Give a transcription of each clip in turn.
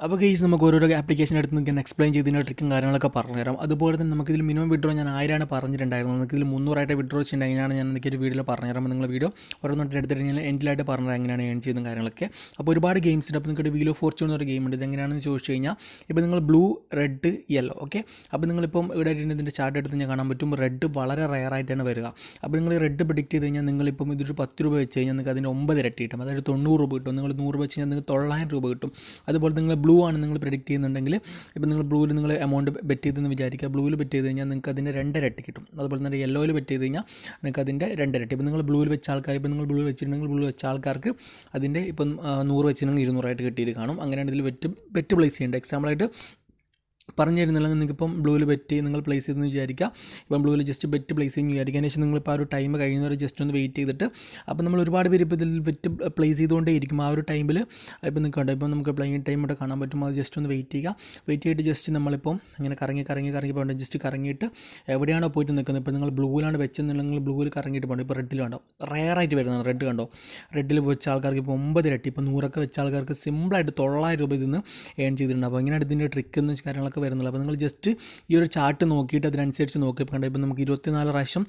അപ്പോൾ ഗെയ്സ് നമുക്ക് ഓരോരോ ആപ്ലിക്കേഷൻ എടുത്ത് നിങ്ങൾക്ക് എക്സ്പ്ലെയിൻ ചെയ്തതിൻ്റെ ട്രിക്കും കാര്യങ്ങളൊക്കെ പറഞ്ഞുതരാം. അതുപോലെ തന്നെ നമുക്കിതിൽ മിനിമം വിഡ്രോ ഞാൻ 1000 പറഞ്ഞിട്ടുണ്ടായിരുന്നു. നമുക്കിതിൽ 300 വിഡ്രോ വെച്ചിട്ടുണ്ടെങ്കിൽ എങ്ങനെയാണ് ഞാൻ ഒരു വീഡിയോയിൽ പറഞ്ഞുതരാം. അപ്പോൾ നിങ്ങൾ വീഡിയോ ഓരോന്നോട്ട് എടുത്തിട്ട് ഞാൻ എൻഡിലായിട്ട് പറഞ്ഞുതരാം എങ്ങനെയാണ് ഏൺ ചെയ്യുന്ന കാര്യങ്ങളൊക്കെ. അപ്പോൾ ഒരുപാട് ഗെയിംസ് ഉണ്ട്. അപ്പോൾ നിങ്ങൾക്ക് വീൽ ഓഫ് ഫോർച്യൂൺ എന്നൊരു ഗെയിം ഉണ്ട്. ഇതെങ്ങനെയാണെന്ന് ചോദിച്ചു കഴിഞ്ഞാൽ ഇപ്പോൾ നിങ്ങൾ ബ്ലൂ, റെഡ്, യെല്ലോ ഓക്കെ. അപ്പോൾ നിങ്ങളിപ്പം ഇവിടെ ഇതിൻ്റെ ചാർട്ട് എടുത്ത് ഞാൻ കാണാൻ പറ്റും. റെഡ് വളരെ റെയർ ആയിട്ടാണ് വരിക. അപ്പോൾ നിങ്ങൾ റെഡ് പ്രെഡിക്റ്റ് ചെയ്ത് കഴിഞ്ഞാൽ നിങ്ങളിപ്പം ഇതൊരു 10 രൂപ വെച്ച് കഴിഞ്ഞാൽ നിങ്ങൾക്ക് അതിൻ്റെ 9 ഇരട്ടി കിട്ടും. അതായത് 90 രൂപ കിട്ടും. നിങ്ങൾ 100 രൂപ വെച്ച് കഴിഞ്ഞാൽ നിങ്ങൾക്ക് 900 രൂപ കിട്ടും. അതുപോലെ നിങ്ങൾ ബ്ലൂ ആണ് നിങ്ങൾ പ്രെഡിക്റ്റ് ചെയ്യുന്നുണ്ടെങ്കിൽ ഇപ്പോൾ നിങ്ങൾ ബ്ലൂവിൽ നിങ്ങൾ എമൗണ്ട് ബെറ്റ് ചെയ്തെന്ന് വിചാരിക്കുക. ബ്ലൂവിൽ ബെറ്റ് ചെയ്ത് കഴിഞ്ഞാൽ നിങ്ങൾക്ക് അതിൻ്റെ 2 ഇരട്ടി കിട്ടും. അതുപോലെ തന്നെ യെല്ലോയിൽ ബെറ്റ് ചെയ്ത് കഴിഞ്ഞാൽ നിങ്ങൾക്ക് അതിൻ്റെ 2 ഇരട്ടി. ഇപ്പോൾ നിങ്ങൾ ബ്ലൂവിൽ വെച്ച ആൾക്കാർ ഇപ്പോൾ നിങ്ങൾ ബ്ലൂവിൽ വെച്ചിട്ടുണ്ടെങ്കിൽ ബ്ലൂ വെച്ച ആൾക്കാർക്ക് അതിൻ്റെ ഇപ്പം 100 വെച്ചിട്ടുണ്ടെങ്കിൽ 200 ആയിട്ട് കിട്ടിയത് കാണും. അങ്ങനെയാണ് ഇതിൽ ബെറ്റ് പ്ലേസ് ചെയ്യേണ്ടത്. എക്സാമ്പിളായിട്ട് പറഞ്ഞു തരുന്നില്ലെങ്കിൽ നിങ്ങൾക്കിപ്പം ബ്ലൂവിൽ ബെറ്റ് നിങ്ങൾ പ്ലേസ് ചെയ്തെന്ന് വിചാരിക്കുക. ഇപ്പം ബ്ലൂവിൽ ജസ്റ്റ് ബെറ്റ് പ്ലേസ് ചെയ്യുന്ന വിചാരിക്കുക. അതിന് ശേഷം നിങ്ങളിപ്പോൾ ആ ഒരു ടൈം കഴിയുന്നവരെ ജസ്റ്റ് ഒന്ന് വെയിറ്റ് ചെയ്തിട്ട് അപ്പോൾ നമ്മൾ ഒരുപാട് പേര് ഇപ്പോൾ ഇതിൽ ബെറ്റ് പ്ലേസ് ചെയ്തുകൊണ്ടേ ഇരിക്കും. ആ ഒരു ടൈമിൽ ഇപ്പം നിൽക്കണ്ട ഇപ്പം നമുക്ക് പ്ലേയിങ് ടൈം ഇവിടെ കാണാൻ പറ്റും. അത് ജസ്റ്റ് ഒന്ന് വെയിറ്റ് ചെയ്തിട്ട് ജസ്റ്റ് നമ്മളിപ്പം ഇങ്ങനെ കറങ്ങി പോകേണ്ട. ജസ്റ്റ് കറങ്ങിയിട്ട് എവിടെയാണോ പോയിട്ട് നിൽക്കുന്നത്. ഇപ്പോൾ നിങ്ങൾ ബ്ലൂവിലാണ് വെച്ചെന്നുണ്ടെങ്കിൽ ബ്ലൂവിൽ കറങ്ങിയിട്ട് പോകണം. ഇപ്പോൾ റെഡിൽ കണ്ടോ റെയറായിട്ട് വരുന്നതാണ്. റെഡ് കണ്ടോ, റെഡിൽ വെച്ച ആൾക്കാർക്ക് ഇപ്പോൾ 9 ഇരട്ടി. ഇപ്പോൾ 100 വെച്ച ആൾക്കാർക്ക് സിമ്പിളായിട്ട് 900 രൂപ ഇതിൽ നിന്ന് ഏൺ ചെയ്തിട്ടുണ്ട്. അപ്പോൾ ഇങ്ങനെയാണ് ഇതിൻ്റെ ട്രിക്ക് എന്ന് കാര്യങ്ങളൊക്കെ വരുന്നത്. അപ്പോൾ നിങ്ങൾ ജസ്റ്റ് ഈ ഒരു ചാർട്ട് നോക്കിയിട്ട് അതിനനുസരിച്ച് നോക്കി കണ്ടോ. ഇപ്പോൾ നമുക്ക് 24 പ്രാവശ്യം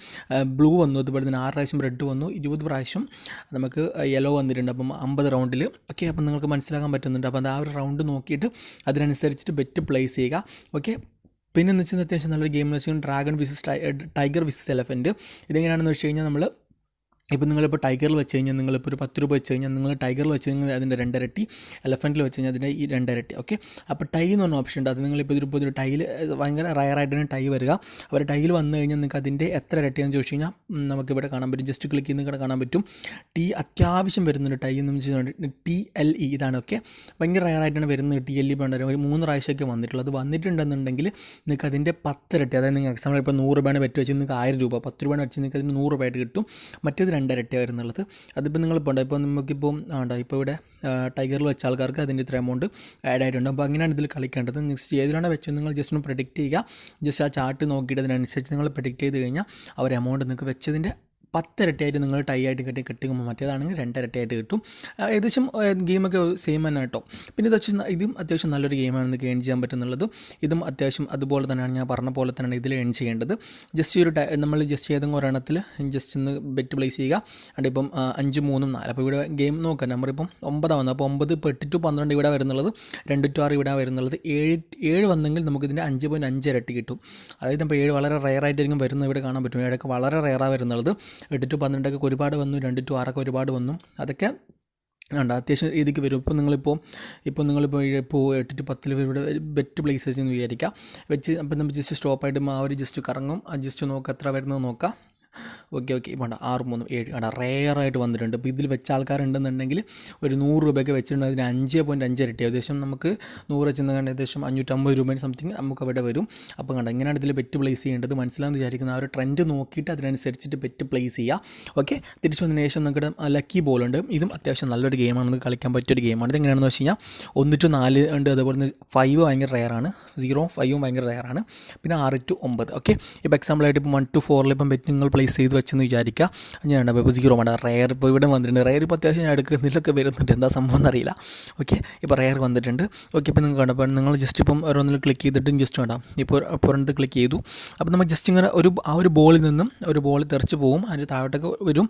ബ്ലൂ വന്നു. അതുപോലെ തന്നെ 6 പ്രാവശ്യം റെഡ് വന്നു. 20 പ്രാവശ്യം നമുക്ക് യെല്ലോ വന്നിട്ടുണ്ട്. അപ്പം 50 റൗണ്ടിൽ ഓക്കെ. അപ്പം നിങ്ങൾക്ക് മനസ്സിലാക്കാൻ പറ്റുന്നുണ്ട്. അപ്പോൾ ആ ഒരു റൗണ്ട് നോക്കിയിട്ട് അതിനനുസരിച്ചിട്ട് ബെറ്റ് പ്ലേസ് ചെയ്യുക ഓക്കെ. പിന്നെ എന്ന് വെച്ചാൽ അത്യാവശ്യം നല്ലൊരു ഗെയിം എന്ന് വെച്ചാൽ dragon versus tiger versus elephant. ഇതെങ്ങനെയാണെന്ന് വെച്ച് കഴിഞ്ഞാൽ നമ്മൾ ഇപ്പോൾ നിങ്ങളിപ്പോൾ ടൈഗറിൽ വെച്ച് കഴിഞ്ഞാൽ നിങ്ങളിപ്പോൾ ഒരു 10 രൂപ വെച്ച് കഴിഞ്ഞാൽ നിങ്ങൾ ടൈഗറിൽ വെച്ച് കഴിഞ്ഞാൽ അതിൻ്റെ 2 ഇരട്ടി, എലഫൻറ്റിൽ വെച്ച് കഴിഞ്ഞാൽ അതിൻ്റെ ഈ 2 ഇരട്ടി ഓക്കെ. അപ്പോൾ ടൈ എന്ന് പറഞ്ഞ ഓപ്ഷൻ ഉണ്ട്. അത് നിങ്ങളിപ്പോൾ ഒരു ടൈൽ ഭയങ്കര റയറായിട്ടാണ് ടൈ വരിക. അവർ ടൈൽ വന്നു കഴിഞ്ഞാൽ നിങ്ങൾക്ക് അതിൻ്റെ എത്ര ഇരട്ടിയാണെന്ന് ചോദിച്ചു കഴിഞ്ഞാൽ നമുക്കിവിടെ കാണാൻ പറ്റും. ജസ്റ്റ് ക്ലിക്ക് ചെയ്യുന്ന ഇവിടെ കാണാൻ പറ്റും. ടി അത്യാവശ്യം വരുന്നുണ്ട്. ടൈ എന്ന് വെച്ചിട്ടുണ്ടെങ്കിൽ TLE ഇതാണ് ഓക്കെ. ഭയങ്കര റയറായിട്ടാണ് വരുന്നത്. TLE വേണ്ട ഒരു 3 പ്രാവശ്യമൊക്കെ വന്നിട്ടുള്ളത്. അത് വന്നിട്ടുണ്ടെന്നുണ്ടെങ്കിൽ നിങ്ങൾക്ക് അതിൻ്റെ 10 ഇരട്ടി, അതായത് നിങ്ങൾ എക്സാമ്പിൾ ഇപ്പോൾ 100 രൂപയാണ് വെച്ച് വെച്ച് നിങ്ങൾക്ക് 1000 രൂപ, 10 രൂപയാണ് വെച്ച് നിങ്ങൾക്ക് അതിന് 100 രൂപയായിട്ട് കിട്ടും. മറ്റേത് 2 ഇരട്ടി വരുന്നുള്ളത്. അതിപ്പോൾ നിങ്ങൾ പോകണ്ട. ഇപ്പോൾ നമുക്കിപ്പോൾ ഇപ്പോൾ ഇവിടെ ടൈഗറിൽ വെച്ച ആൾക്കാർക്ക് അതിൻ്റെ ഇത്ര എമൗണ്ട് ആഡ് ആയിട്ടുണ്ട്. അപ്പോൾ അങ്ങനെയാണ് ഇതിൽ കളിക്കേണ്ടത്. നെക്സ്റ്റ് ഏതിലാണ് വെച്ച് നിങ്ങൾ ജസ്റ്റ് ഒന്ന് പ്രെഡിക്റ്റ് ചെയ്യുക. ജസ്റ്റ് ആ ചാർട്ട് നോക്കിയിട്ട് അതിനനുസരിച്ച് നിങ്ങൾ പ്രെഡിക്റ്റ് ചെയ്ത് കഴിഞ്ഞാൽ അവർ എമൗണ്ട് നിങ്ങൾക്ക് വെച്ചതിൻ്റെ 10 ഇരട്ടിയായിട്ട് നിങ്ങൾ ടൈ ആയിട്ട് കിട്ടുമ്പോൾ മറ്റേതാണെങ്കിൽ 2 ഇരട്ടിയായിട്ട് കിട്ടും. ഏകദേശം ഗെയിമൊക്കെ സെയിം തന്നെ കേട്ടോ. പിന്നെ ഇതും അത്യാവശ്യം നല്ലൊരു ഗെയിമാണ് നിങ്ങൾക്ക് ഏൺ ചെയ്യാൻ പറ്റുന്നുള്ളത്. ഇതും അത്യാവശ്യം അതുപോലെ തന്നെയാണ് ഞാൻ പറഞ്ഞ പോലെ തന്നെയാണ് ഇതിൽ ഏൺ ചെയ്യേണ്ടത്. ജസ്റ്റ് ഒരു നമ്മൾ ജസ്റ്റ് ഏതെങ്കിലും ഒരെണ്ണത്തിൽ ജസ്റ്റ് ഒന്ന് ബെറ്റ് പ്ലേസ് ചെയ്യുക. അതുകൊണ്ട് ഇപ്പം 5, 3, 4. അപ്പോൾ ഇവിടെ ഗെയിം നോക്കാം. നമ്പർ ഇപ്പം 9 വന്നത്. അപ്പോൾ 9 ഇപ്പോൾ 8 to 12 ഇവിടെ വരുന്നുള്ളത്, 2 to 6 ഇവിടെ വരുന്നുള്ളത്. 7 വന്നെങ്കിൽ നമുക്കിതിൻ്റെ 5.5 ഇരട്ടി കിട്ടും. അതായത് ഇപ്പോൾ 7 വളരെ റെയറായിട്ടായിരിക്കും വരുന്നത്. ഇവിടെ കാണാൻ പറ്റും. 7 വളരെ റെയറാണ് വരുന്നുള്ളത്. 8 to 12 ഒരുപാട് വന്നു. 2 to 6 ഒരുപാട് വന്നു. അതൊക്കെ ഉണ്ട് അത്യാവശ്യം രീതിക്ക് വരും. ഇപ്പോൾ നിങ്ങളിപ്പോൾ 8 to 10 ഇവിടെ ബെറ്റ് പ്ലേസസ് എന്ന് വിചാരിക്കാം വെച്ച്. അപ്പോൾ നമ്മൾ ജസ്റ്റ് സ്റ്റോപ്പായിട്ട് ആ ഒരു ജസ്റ്റ് കറങ്ങും. ജസ്റ്റ് നോക്കുക എത്ര വരുന്നത് നോക്കാം. ഓക്കെ വേണ്ട 6, 3, 7 വേണ്ട റെയറായിട്ട് വന്നിട്ടുണ്ട്. ഇപ്പോൾ ഇതിൽ വെച്ച ആൾക്കാരുണ്ടെന്നുണ്ടെങ്കിൽ ഒരു 100 രൂപയൊക്കെ വെച്ചിട്ടുണ്ട്. അതിന് 5.5 ഇരട്ടി, ഏകദേശം നമുക്ക് 100 വെച്ചെന്ന് കണ്ട് ഏകദേശം 550 രൂപ സംതിങ് നമുക്ക് അവിടെ വരും. അപ്പോൾ കണ്ട ഇങ്ങനെയാണ് ഇതിൽ ബെറ്റ് പ്ലേസ് ചെയ്യേണ്ടത്. മനസ്സിലാമെന്ന് വിചാരിക്കുന്ന ആ ഒരു ട്രെൻഡ് നോക്കിയിട്ട് അതിനനുസരിച്ചിട്ട് ബെറ്റ് പ്ലേസ് ചെയ്യുക ഓക്കെ. തിരിച്ചു വന്നതിന് ശേഷം നിങ്ങളുടെ ലക്കി ബോളുണ്ട്. ഇതും അത്യാവശ്യം നല്ലൊരു ഗെയിമാണ്. നമുക്ക് കളിക്കാൻ പറ്റിയൊരു ഗെയിമാണ്. ഇത് എങ്ങനെയാണെന്ന് വെച്ച് കഴിഞ്ഞാൽ 1 to 4 ഉണ്ട്. അതുപോലെ തന്നെ 5 ഭയങ്കര റെയറാണ്. 0, 5 ഭയങ്കര റെയറാണ്. പിന്നെ 6 to 9 ഓക്കെ. ഇപ്പോൾ എക്സാമ്പിളായിട്ട് ഇപ്പോൾ 1 to 4 ഇപ്പം ബെറ്റ് നിങ്ങൾ പ്ലേസ് ചെയ്ത് വെച്ചെന്ന് വിചാരിക്കുക. ഞാൻ ഇപ്പോൾ 0 വേണ്ട റെയർ ഇപ്പോൾ ഇവിടെ വന്നിട്ടുണ്ട്. റെയർ ഇപ്പോൾ അത്യാവശ്യം ഞാൻ എടുക്കുന്നതിലൊക്കെ വരുന്നുണ്ട്. എന്താ സംഭവം എന്നറിയില്ല ഓക്കെ. ഇപ്പോൾ റെയർ വന്നിട്ടുണ്ട് ഓക്കെ. ഇപ്പോൾ നിങ്ങൾ കണ്ടപ്പോൾ നിങ്ങൾ ജസ്റ്റ് ഇപ്പം ഓരോന്നിൽ ക്ലിക്ക് ചെയ്തിട്ട് ജസ്റ്റ് വേണ്ട ഇപ്പോൾ ഒരെണ്ണത്ത് ക്ലിക്ക് ചെയ്തു. അപ്പോൾ നമ്മൾ ജസ്റ്റ് ഇങ്ങനെ ആ ഒരു ബോളിൽ നിന്നും ഒരു ബോൾ തെറിച്ച് പോകും. അതിൻ്റെ താഴോട്ടൊക്കെ വരും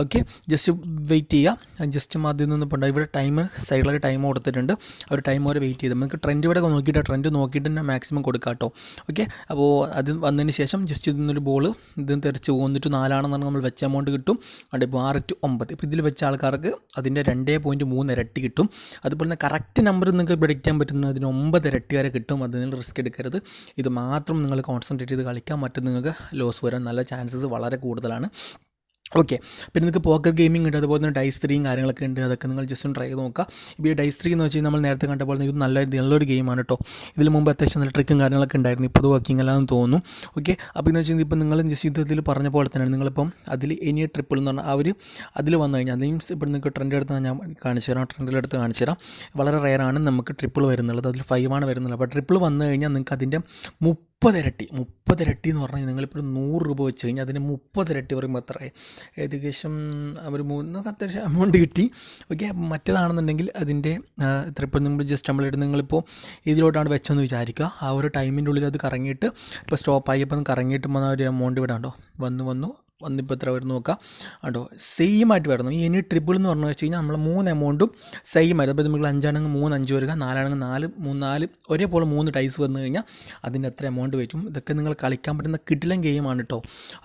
ഓക്കെ. ജസ്റ്റ് വെയിറ്റ് ചെയ്യുക. ജസ്റ്റ് അതിൽ നിന്ന് ഇപ്പോൾ ഇവിടെ ടൈം സൈഡിലൊക്കെ ടൈം കൊടുത്തിട്ടുണ്ട്. ഒരു ടൈം വരെ വെയിറ്റ് ചെയ്ത് നമുക്ക് ട്രെൻഡ് ഇവിടെ നോക്കിയിട്ട് ട്രെൻഡ് നോക്കിയിട്ട് തന്നെ മാക്സിമം കൊടുക്കാം കേട്ടോ ഓക്കെ. അപ്പോൾ അത് വന്നതിന് ശേഷം ജസ്റ്റ് ഇതിൽ നിന്നൊരു ബോൾ ഇതിന് തെറിച്ച് 1 to 4 ആണെന്നാണ് നമ്മൾ വെച്ച എമൗണ്ട് കിട്ടും. അതുകൊണ്ട് ഇപ്പോൾ 6 to 9 ഇപ്പോൾ ഇതിൽ വെച്ച ആൾക്കാർക്ക് അതിൻ്റെ 2.3 ഇരട്ടി കിട്ടും. അതുപോലെ തന്നെ കറക്റ്റ് നമ്പർ നിങ്ങൾക്ക് പ്രെഡിക്റ്റ് ചെയ്യാൻ പറ്റുന്നത് അതിന് 9 ഇരട്ടി വരെ കിട്ടും. അതിന് റിസ്ക് എടുക്കരുത്. ഇത് മാത്രം നിങ്ങൾ കോൺസെൻട്രേറ്റ് ചെയ്ത് കളിക്കാൻ പറ്റും. നിങ്ങൾക്ക് ലോസ് വരാൻ നല്ല ചാൻസസ് വളരെ കൂടുതലാണ് ഓക്കെ. പിന്നെ നിങ്ങൾക്ക് പോക്കർ ഗെയിമിംഗ് ഉണ്ട്. അതുപോലെ തന്നെ ഡൈസ് 3 കാര്യങ്ങളൊക്കെ ഉണ്ട്. അതൊക്കെ നിങ്ങൾ ജസ്റ്റ് ഒന്ന് ട്രൈ ചെയ്ത് നോക്കുക. ഇപ്പോൾ ഈ ഡൈസ് 3 എന്ന് വെച്ച് കഴിഞ്ഞാൽ നമ്മൾ നേരത്തെ കണ്ട പോലെ ഇത് നല്ലൊരു ഗെയിമാണ് കേട്ടോ. ഇതിൽ മുമ്പ് അത്യാവശ്യം നല്ല ട്രിക്കും കാര്യങ്ങളൊക്കെ ഉണ്ടായിരുന്നു. ഇപ്പോൾ അത് വർക്കിംഗ് അല്ലാന്ന് തോന്നുന്നു ഓക്കെ. അപ്പോൾ എന്ന് വെച്ച് കഴിഞ്ഞാൽ ഇപ്പോൾ നിങ്ങൾ ജസ്റ്റ് ഇതിൽ പറഞ്ഞ പോലെ തന്നെയാണ്. നിങ്ങളിപ്പം അതിൽ ഇനി ട്രിപ്പിൾ എന്ന് പറഞ്ഞാൽ അതിൽ വന്നു കഴിഞ്ഞാൽ അതെയും ഇപ്പോൾ നിങ്ങൾക്ക് ട്രെൻഡ് എടുത്ത് ഞാൻ കാണിച്ചു തരാം. ട്രെൻഡിലെടുത്ത് കാണിച്ചു തരാം. വളരെ റെയറാണ് നമുക്ക് ട്രിപ്പിൾ വരുന്നുള്ളത്. അതിൽ 5 ആണ് വരുന്നത്. അപ്പോൾ ട്രിപ്പിൾ വന്നു കഴിഞ്ഞാൽ നിങ്ങൾക്ക് അതിൻ്റെ മുപ്പതിരട്ടി എന്ന് പറഞ്ഞാൽ നിങ്ങളിപ്പോൾ 100 രൂപ വെച്ച് കഴിഞ്ഞാൽ അതിന് 30 പറയുമ്പോൾ എത്രയായി? ഏകദേശം ഒരു അത്യാവശ്യം എമൗണ്ട് കിട്ടി. ഓക്കെ, മറ്റേതാണെന്നുണ്ടെങ്കിൽ അതിൻ്റെ ഇത്ര ഇപ്പോൾ നിങ്ങൾ ജസ്റ്റ് നമ്മളിട്ട് നിങ്ങളിപ്പോൾ ഇതിലോട്ടാണ് വെച്ചതെന്ന് വിചാരിക്കുക. ആ ഒരു ടൈമിൻ്റെ ഉള്ളിൽ അത് കറങ്ങിയിട്ട് ഇപ്പോൾ സ്റ്റോപ്പായി ഇപ്പം കറങ്ങിയിട്ട് വന്ന ഒരു എമൗണ്ട് ഇവിടെ ഉണ്ടോ വന്നിപ്പോൾ എത്ര വരുന്നു നോക്കാം കേട്ടോ. സെയിം ആയിട്ട് വരുന്നു. ഈ എനി ട്രിപ്പിൾ എന്ന് പറഞ്ഞു വെച്ച് കഴിഞ്ഞാൽ നമ്മൾ 3 എമൗണ്ടും സെയിം ആയിട്ട്. അപ്പോൾ നമ്മൾ 5 ആണെങ്കിൽ 3 5 വരിക, 4 ആണെങ്കിൽ 4 ഒരേപോലെ 3 ടൈസ് വന്നു കഴിഞ്ഞാൽ അതിന് എത്ര എമൗണ്ട് വരും. ഇതൊക്കെ നിങ്ങൾ കളിക്കാൻ പറ്റുന്ന കിടിലൻ ഗെയിമാണ് കേട്ടോ.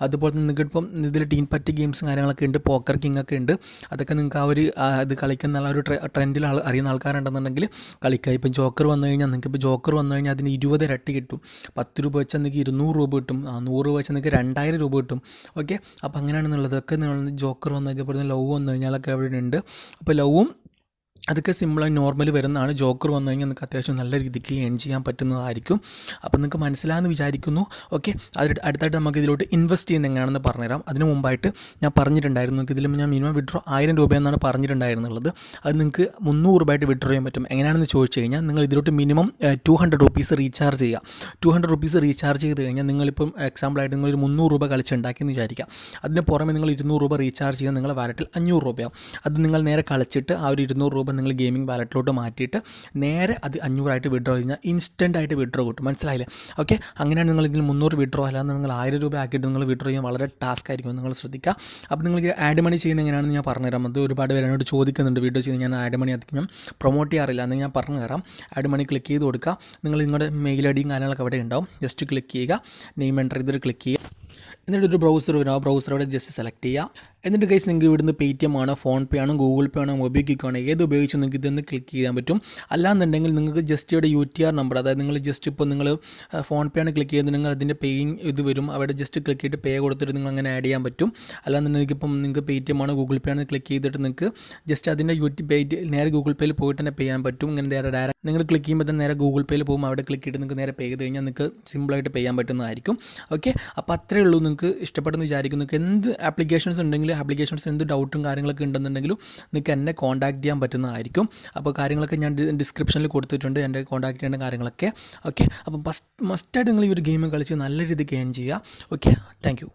അതുപോലെ തന്നെ നിങ്ങൾക്ക് ഇപ്പം ഇതിൽ ടീം പറ്റി ഗെയിംസും കാര്യങ്ങളൊക്കെ ഉണ്ട്, പോക്കർ കിങ് ഒക്കെ ഉണ്ട്. അതൊക്കെ നിങ്ങൾക്ക് ആ ഒരു ഇത് കളിക്കുന്ന ഒരു ട്രെൻഡിൽ അറിയുന്ന ആൾക്കാരുണ്ടെന്നുണ്ടെങ്കിൽ കളിക്കുക. ഇപ്പം ജോക്കർ വന്നു കഴിഞ്ഞാൽ അതിന് 20 ഇരട്ടി കിട്ടും. 10 രൂപ വെച്ചാൽ നിങ്ങൾക്ക് 200 രൂപ കിട്ടും. 100 രൂപ വെച്ചാൽ നിങ്ങൾക്ക് 2000 രൂപ കിട്ടും. ഓക്കെ, അപ്പോൾ അങ്ങനെയാണെന്നുള്ളതൊക്കെ നിങ്ങൾ ജോക്കർ വന്നു കഴിഞ്ഞാൽ ലവ് വന്നു കഴിഞ്ഞാലൊക്കെ അവിടെ ഉണ്ട്. അപ്പോൾ ലവും അതൊക്കെ സിമ്പിളായി നോർമൽ വരുന്നതാണ്. ജോക്കർ വന്നു കഴിഞ്ഞാൽ നിങ്ങൾക്ക് അത്യാവശ്യം നല്ല രീതിക്ക് ഏൺ ചെയ്യാൻ പറ്റുന്നതായിരിക്കും. അപ്പോൾ നിങ്ങൾക്ക് മനസ്സിലാകുമെന്ന് വിചാരിക്കുന്നു. ഓക്കെ, അടുത്തായിട്ട് നമുക്ക് ഇതിലോട്ട് ഇൻവെസ്റ്റ് ചെയ്യുന്നത് എങ്ങനെയാണെന്ന് പറഞ്ഞുതരാം. അതിന് മുമ്പായിട്ട് ഞാൻ പറഞ്ഞിട്ടുണ്ടായിരുന്നു നിങ്ങൾക്ക് ഇതിൽ ഞാൻ മിനിമം വിഡ്രോ 1000 രൂപയെന്നാണ് പറഞ്ഞിട്ടുണ്ടായിരുന്നുള്ളത്. അത് നിങ്ങൾക്ക് 300 രൂപയായിട്ട് വിഡ്രോ ചെയ്യാൻ പറ്റും. എങ്ങനെയാണെന്ന് ചോദിച്ചു കഴിഞ്ഞാൽ നിങ്ങൾ ഇതിലോട്ട് മിനിമം 200 റുപ്പീസ് റീചാർജ് ചെയ്യുക. 200 റുപ്പീസ് റീചാർജ് ചെയ്ത് കഴിഞ്ഞാൽ നിങ്ങളിപ്പം എക്സാമ്പിളായിട്ട് നിങ്ങളൊരു 300 രൂപ കളിച്ചുണ്ടാക്കിയെന്ന് വിചാരിക്കാം. അതിന് പുറമെ നിങ്ങൾ 200 രൂപ റീചാർജ് ചെയ്താൽ നിങ്ങളുടെ വാലറ്റിൽ 500 രൂപയാവും. അത് നിങ്ങൾ നേരെ കളിച്ചിട്ട് ആ ഒരു 200 രൂപ നിങ്ങൾ ഗെയിമിംഗ് വാലറ്റിലോട്ട് മാറ്റിയിട്ട് നേരെ അത് 500 ആയിട്ട് വിഡ്രോ കഴിഞ്ഞാൽ ഇൻസ്റ്റൻ്റ് ആയിട്ട് വിഡ്രോ കിട്ടും. മനസ്സിലായില്ലേ? ഓക്കെ, അങ്ങനെയാണ് നിങ്ങൾ ഇതിൽ 300 വിഡ്രോ അല്ലാതെ നിങ്ങൾ 1000 രൂപ ആക്കിയിട്ട് നിങ്ങൾ വിഡ്രോ ചെയ്യാൻ വളരെ ടാസ്ക് ആയിരിക്കും. നിങ്ങൾ ശ്രദ്ധിക്കുക. അപ്പോൾ നിങ്ങൾക്ക് ആഡ് മണി ചെയ്യുന്നത് എങ്ങനെയാണെന്ന് ഞാൻ പറഞ്ഞുതരാം. അത് ഒരുപാട് പേര് എന്നോട് ചോദിക്കുന്നുണ്ട് വീഡിയോ ചെയ്ത്. ഞാൻ ആഡ് മണി അധികം ഞാൻ പ്രൊമോട്ട് ചെയ്യാറില്ല, എന്ന് ഞാൻ പറഞ്ഞു തരാം. ആഡ് മണി ക്ലിക്ക് ചെയ്ത് കൊടുക്കുക. നിങ്ങൾ നിങ്ങളുടെ മെയിൽ ഐ ഡിയും കാര്യങ്ങളൊക്കെ അവിടെ ഉണ്ടാവും. ജസ്റ്റ് ക്ലിക്ക് ചെയ്യുക, നെയിം എൻ്റർ ചെയ്തിട്ട് ക്ലിക്ക് ചെയ്യുക. എന്നിട്ട് ഒരു ബ്രൗസർ വരും. ആ ബ്രൗസർ അവിടെ ജസ്റ്റ് സെലക്ട് ചെയ്യുക. എന്നിട്ട് ഗൈസ് നിങ്ങൾക്ക് ഇവിടുന്ന് പേടിഎം ആണോ, ഫോൺ പേ ആണോ, ഗൂഗിൾ പേ ആണോ, മൊബിക്വിക്ക് ആണോ, ഏത് ഉപയോഗിച്ച് നിങ്ങൾക്ക് ഇതൊന്ന് ക്ലിക്ക് ചെയ്യാൻ പറ്റും. അല്ലാന്നുണ്ടെങ്കിൽ നിങ്ങൾക്ക് ജസ്റ്റ് ഇവിടെ UTR നമ്പർ, അതായത് നിങ്ങൾ ജസ്റ്റ് ഇപ്പോൾ നിങ്ങൾ ഫോൺ പേ ആണ് ക്ലിക്ക് ചെയ്യുന്നുണ്ടെങ്കിൽ അതിൻ്റെ പേയിങ് ഇത് വരും. അവിടെ ജസ്റ്റ് ക്ലിക്ക് ചെയ്തിട്ട് പേ കൊടുത്തിട്ട് നിങ്ങൾ അങ്ങനെ ആഡ് ചെയ്യാൻ പറ്റും. അല്ലാന്നുണ്ടെങ്കിൽ ഇപ്പം നിങ്ങൾക്ക് പേടിഎം ആണോ ഗൂഗിൾ പേ ആണോ ക്ലിക്ക് ചെയ്തിട്ട് നിങ്ങൾക്ക് ജസ്റ്റ് അതിൻ്റെ നേരെ ഗൂഗിൾ പേയിൽ പോയിട്ട് തന്നെ പേ ചെയ്യാൻ പറ്റും. ഇങ്ങനെ നേരെ ഡയറക്റ്റ് നിങ്ങൾ ക്ലിക്ക് ചെയ്യുമ്പോൾ തന്നെ നേരെ ഗൂഗിൾ പേയിൽ പോകുമ്പോൾ അവിടെ ക്ലിക്ക് ചെയ്തിട്ട് നിങ്ങൾക്ക് നേരെ പേ ചെയ്ത് കഴിഞ്ഞാൽ നിങ്ങൾക്ക് സിമ്പിളായിട്ട് പേ ചെയ്യാൻ പറ്റുന്നതായിരിക്കും. ഓക്കെ, അപ്പോൾ അത്രയേ ഉള്ളൂ. നിങ്ങൾക്ക് ഇഷ്ടപ്പെടുന്ന വിചാരിക്കുന്നു. നിങ്ങൾക്ക് എന്ത് ആപ്ലിക്കേഷൻസ് ഉണ്ടെങ്കിലും എന്ത് ഡൗട്ടും കാര്യങ്ങളൊക്കെ ഉണ്ടെന്നുണ്ടെങ്കിലും നിങ്ങൾക്ക് എന്നെ കോൺടാക്ട് ചെയ്യാൻ പറ്റുന്നതായിരിക്കും. അപ്പോൾ കാര്യങ്ങളൊക്കെ ഞാൻ ഡിസ്ക്രിപ്ഷനിൽ കൊടുത്തിട്ടുണ്ട്, എൻ്റെ കോൺടാക്ട് ചെയ്യേണ്ട കാര്യങ്ങളൊക്കെ. ഓക്കെ, അപ്പോൾ മസ്റ്റായിട്ട് നിങ്ങൾ ഈ ഒരു ഗെയിം കളിച്ച് നല്ല രീതിക്ക് ഏൺ ചെയ്യുക. Okay, thank you.